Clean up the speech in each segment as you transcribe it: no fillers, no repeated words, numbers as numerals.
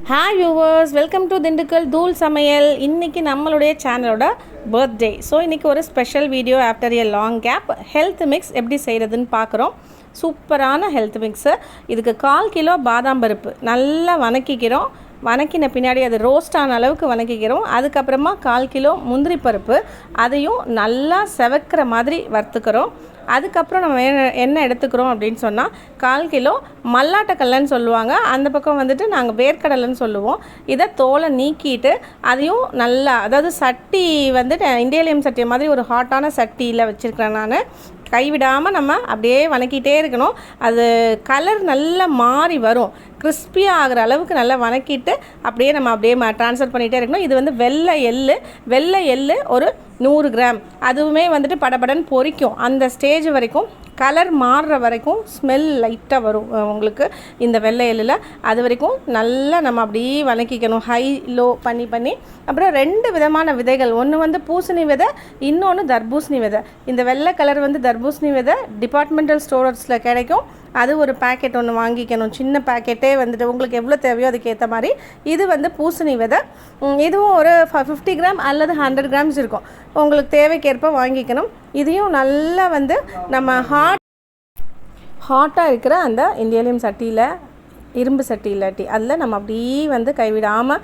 Hi viewers, welcome to Dindigul Thool Samayal. இன்றைக்கி நம்மளுடைய சேனலோட பர்த்டே. ஸோ இன்றைக்கி ஒரு special video after a long gap. Health mix எப்படி செய்கிறதுன்னு பார்க்குறோம். சூப்பரான ஹெல்த் மிக்ஸு. இதுக்கு 1/4 கிலோ பாதாம் பருப்பு நல்லா வணக்கிக்கிறோம். வணக்கின பின்னாடி அது ரோஸ்ட் ஆன அளவுக்கு வணக்கிக்கிறோம். அதுக்கப்புறமா 1/4 கிலோ முந்திரி பருப்பு, அதையும் நல்லா செவக்கிற மாதிரி வறுத்துக்கிறோம். அதுக்கப்புறம் நம்ம என்ன எடுத்துக்கிறோம் அப்படின்னு சொன்னால் 1/4 கிலோ மல்லாட்டக்கல்லைன்னு சொல்லுவாங்க. அந்த பக்கம் வந்துட்டு நாங்கள் வேர்க்கடலைன்னு சொல்லுவோம். இதை தோலை நீக்கிட்டு அதையும் நல்லா, அதாவது சட்டி வந்துட்டு இண்டேலியம் சட்டி மாதிரி ஒரு ஹாட்டான சட்டியில் வச்சுருக்கிறேன் நான். கைவிடாமல் நம்ம அப்படியே வணக்கிட்டே இருக்கணும். அது கலர் நல்லா மாறி வரும். கிறிஸ்பியாக ஆகிற அளவுக்கு நல்லா வணக்கிட்டு அப்படியே நம்ம அப்படியே ட்ரான்ஸ்ஃபர் பண்ணிகிட்டே இருக்கணும். இது வந்து வெள்ளை எள்ளு ஒரு 100 கிராம். அதுவுமே வந்துட்டு படபடன்னு பொரிக்கும். அந்த ஸ்டேஜ் வரைக்கும், கலர் மாறுற வரைக்கும் ஸ்மெல் லைட்டாக வரும் உங்களுக்கு இந்த வெள்ளை எள்ளில். அது வரைக்கும் நல்லா நம்ம அப்படியே வணக்கிக்கணும், ஹை லோ பண்ணி. அப்புறம் 2 விதமான விதைகள், ஒன்று வந்து பூசணி விதை, இன்னொன்று தர்பூசணி விதை. இந்த வெள்ளை கலர் வந்து தர்பூசணி விதை டிபார்ட்மெண்டல் ஸ்டோர்ஸில் கிடைக்கும். அது ஒரு பேக்கெட் ஒன்று வாங்கிக்கணும். சின்ன பேக்கெட்டே வந்துட்டு உங்களுக்கு எவ்வளோ தேவையோ அதுக்கேற்ற மாதிரி. இது வந்து பூசணி விதை. இதுவும் ஒரு 50 கிராம் அல்லது 100 கிராம்ஸ் இருக்கும். உங்களுக்கு தேவைக்கேற்ப வாங்கிக்கணும். இதையும் நல்லா வந்து நம்ம ஹாட்டாக இருக்கிற அந்த இண்டேலியம் சட்டியில், இரும்பு சட்டி இல்லாட்டி அதில் நம்ம அப்படியே வந்து கைவிடாமல்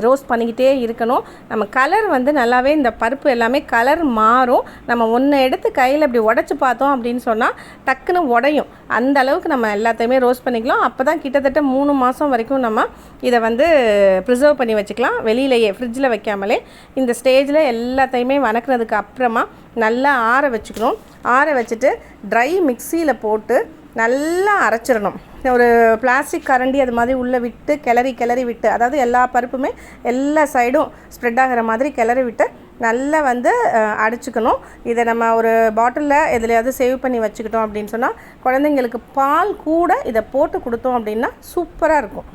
ரோஸ்ட் பண்ணிக்கிட்டே இருக்கணும். நம்ம கலர் வந்து நல்லாவே, இந்த பருப்பு எல்லாமே கலர் மாறும். நம்ம ஒன்று எடுத்து கையில் அப்படி உடச்சி பார்த்தோம் அப்படின்னு சொன்னால் டக்குன்னு உடையும். அந்த அளவுக்கு நம்ம எல்லாத்தையுமே ரோஸ்ட் பண்ணிக்கலாம். அப்போ தான் கிட்டத்தட்ட 3 மாதம் வரைக்கும் நம்ம இதை வந்து ப்ரிசர்வ் பண்ணி வச்சுக்கலாம், வெளியிலேயே ஃப்ரிட்ஜில் வைக்காமலே. இந்த ஸ்டேஜில் எல்லாத்தையுமே வணக்கினதுக்கு அப்புறமா நல்லா ஆற வச்சுக்கணும். ஆற வச்சுட்டு ட்ரை மிக்சியில் போட்டு நல்லா அரைச்சிடணும். ஒரு பிளாஸ்டிக் கரண்டி அது மாதிரி உள்ளே விட்டு கிளறி விட்டு, அதாவது எல்லா பருப்புமே எல்லா சைடும் ஸ்ப்ரெட் ஆகிற மாதிரி கிளறி விட்டு நல்லா வந்து அடிச்சுக்கணும். இதை நம்ம ஒரு பாட்டிலில் எதுலையாவது சேவ் பண்ணி வச்சுக்கிட்டோம் அப்படின்னு சொன்னால், குழந்தைங்களுக்கு பால் கூட இதை போட்டு கொடுத்தோம் அப்படின்னா சூப்பராக இருக்கும்.